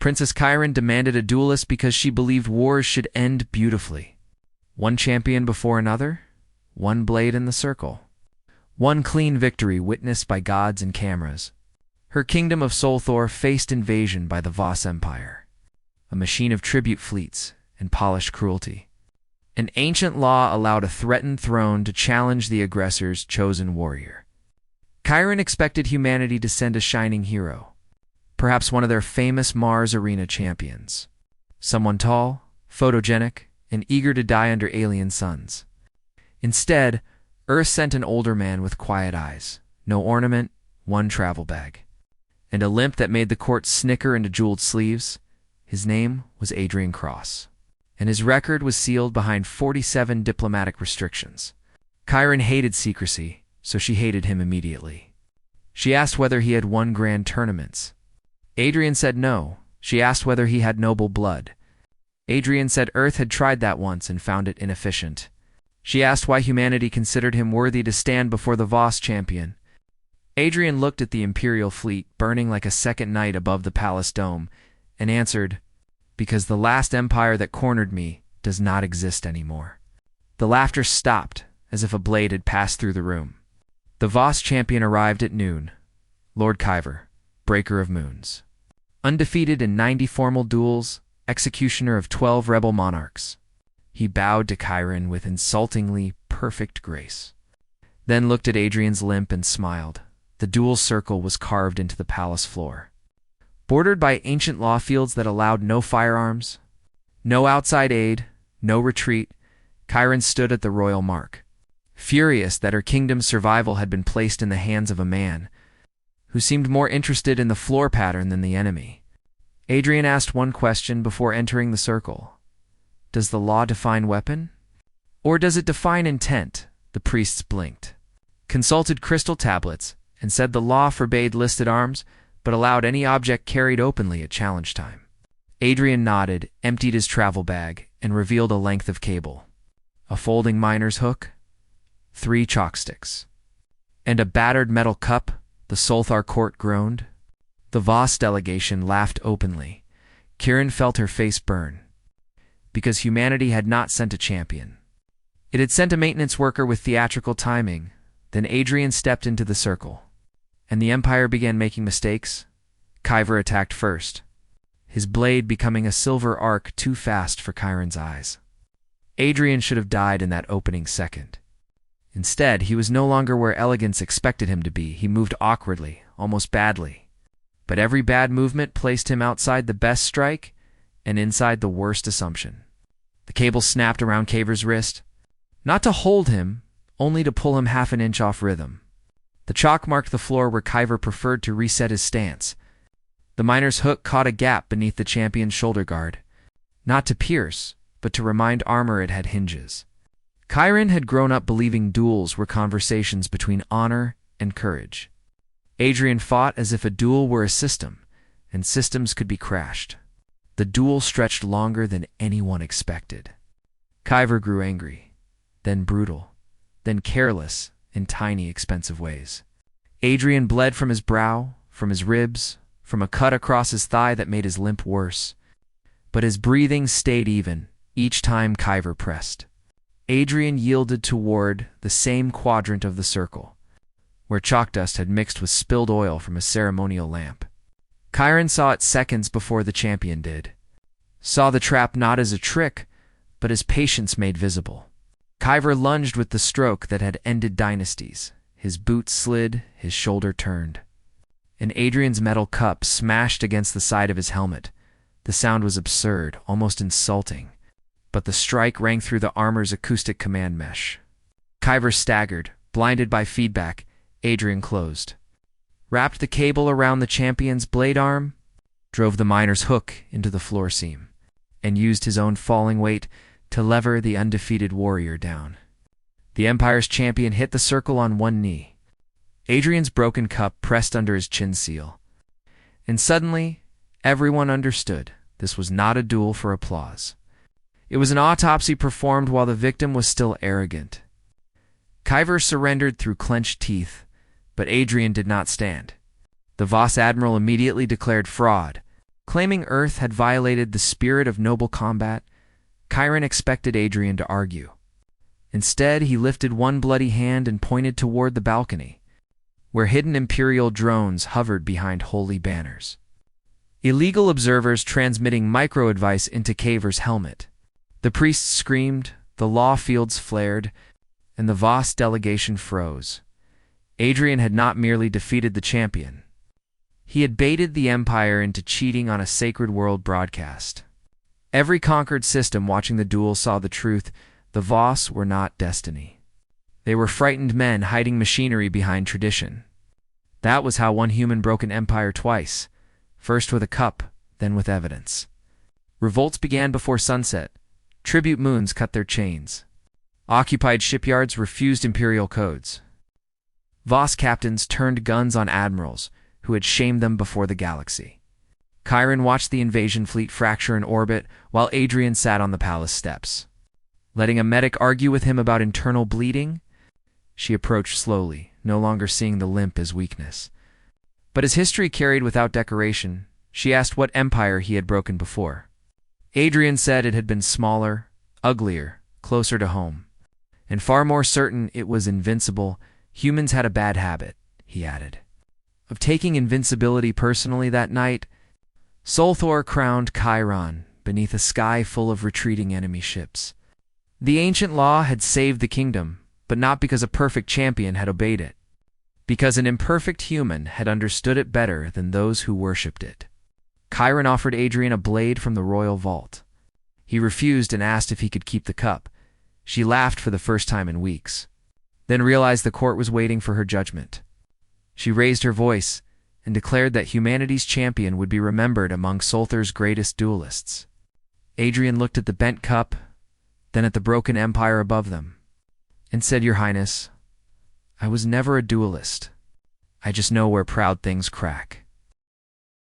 Princess Chiron demanded a duelist because she believed wars should end beautifully. One champion before another, one blade in the circle. One clean victory witnessed by gods and cameras. Her kingdom of Solthor faced invasion by the Voss Empire, a machine of tribute fleets and polished cruelty. An ancient law allowed a threatened throne to challenge the aggressor's chosen warrior. Chiron expected humanity to send a shining hero, perhaps one of their famous Mars Arena champions. Someone tall, photogenic, and eager to die under alien suns. Instead, Earth sent an older man with quiet eyes, no ornament, one travel bag, and a limp that made the court snicker into jeweled sleeves. His name was Adrian Cross, and his record was sealed behind 47 diplomatic restrictions. Chiron hated secrecy, so she hated him immediately. She asked whether he had won grand tournaments. Adrian said no. She asked whether he had noble blood. Adrian said Earth had tried that once and found it inefficient. She asked why humanity considered him worthy to stand before the Voss champion. Adrian looked at the Imperial fleet burning like a second night above the palace dome and answered, "Because the last empire that cornered me does not exist anymore." The laughter stopped, as if a blade had passed through the room. The Voss champion arrived at noon. Lord Kyver, Breaker of Moons. Undefeated in 90 formal duels, executioner of 12 rebel monarchs. He bowed to Chiron with insultingly perfect grace, then looked at Adrian's limp and smiled. The duel circle was carved into the palace floor. Bordered by ancient law fields that allowed no firearms, no outside aid, no retreat, Chiron stood at the royal mark, furious that her kingdom's survival had been placed in the hands of a man who seemed more interested in the floor pattern than the enemy. Adrian asked one question before entering the circle. Does the law define weapon? Or does it define intent? The priests blinked, consulted crystal tablets, and said the law forbade listed arms, but allowed any object carried openly at challenge time. Adrian nodded, emptied his travel bag, and revealed a length of cable. A folding miner's hook, 3 chalk sticks, and a battered metal cup. The Solthar court groaned. The Voss delegation laughed openly. Chiron felt her face burn, because humanity had not sent a champion. It had sent a maintenance worker with theatrical timing. Then Adrian stepped into the circle, and the Empire began making mistakes. Kyver attacked first, his blade becoming a silver arc too fast for Chiron's eyes. Adrian should have died in that opening second. Instead, he was no longer where elegance expected him to be. He moved awkwardly, almost badly. But every bad movement placed him outside the best strike and inside the worst assumption. The cable snapped around Kyver's wrist, not to hold him, only to pull him half an inch off rhythm. The chalk marked the floor where Kyver preferred to reset his stance. The miner's hook caught a gap beneath the champion's shoulder guard, not to pierce, but to remind armor it had hinges. Chiron had grown up believing duels were conversations between honor and courage. Adrian fought as if a duel were a system, and systems could be crashed. The duel stretched longer than anyone expected. Kyver grew angry, then brutal, then careless in tiny, expensive ways. Adrian bled from his brow, from his ribs, from a cut across his thigh that made his limp worse. But his breathing stayed even each time Kyver pressed. Adrian yielded toward the same quadrant of the circle, where chalk dust had mixed with spilled oil from a ceremonial lamp. Chiron saw it seconds before the champion did, saw the trap not as a trick, but as patience made visible. Kyver lunged with the stroke that had ended dynasties. His boot slid, his shoulder turned, and Adrian's metal cup smashed against the side of his helmet. The sound was absurd, almost insulting, but the strike rang through the armor's acoustic command mesh. Kyver staggered, blinded by feedback. Adrian closed, wrapped the cable around the champion's blade arm, drove the miner's hook into the floor seam, and used his own falling weight to lever the undefeated warrior down. The Empire's champion hit the circle on one knee. Adrian's broken cup pressed under his chin seal. And suddenly, everyone understood this was not a duel for applause. It was an autopsy performed while the victim was still arrogant. Kyver surrendered through clenched teeth, but Adrian did not stand. The Voss admiral immediately declared fraud, Claiming Earth had violated the spirit of noble combat, Chiron expected Adrian to argue. Instead, he lifted one bloody hand and pointed toward the balcony, where hidden Imperial drones hovered behind holy banners. Illegal observers transmitting micro-advice into Caver's helmet. The priests screamed, the law fields flared, and the Voss delegation froze. Adrian had not merely defeated the champion. He had baited the Empire into cheating on a sacred world broadcast. Every conquered system watching the duel saw the truth: the Voss were not destiny. They were frightened men hiding machinery behind tradition. That was how one human broke an empire twice, first with a cup, then with evidence. Revolts began before sunset. Tribute moons cut their chains. Occupied shipyards refused imperial codes. Voss captains turned guns on admirals who had shamed them before the galaxy. Chiron watched the invasion fleet fracture in orbit while Adrian sat on the palace steps. Letting a medic argue with him about internal bleeding, she approached slowly, no longer seeing the limp as weakness. But as history carried without decoration, she asked what empire he had broken before. Adrian said it had been smaller, uglier, closer to home. And far more certain it was invincible. Humans had a bad habit, he added, of taking invincibility personally. That night, Solthor crowned Chiron beneath a sky full of retreating enemy ships. The ancient law had saved the kingdom, but not because a perfect champion had obeyed it. Because an imperfect human had understood it better than those who worshipped it. Chiron offered Adrian a blade from the royal vault. He refused and asked if he could keep the cup. She laughed for the first time in weeks, then realized the court was waiting for her judgment. She raised her voice and declared that humanity's champion would be remembered among Solthor's greatest duelists. Adrian looked at the bent cup, then at the broken empire above them, and said, "Your Highness, I was never a duelist. I just know where proud things crack."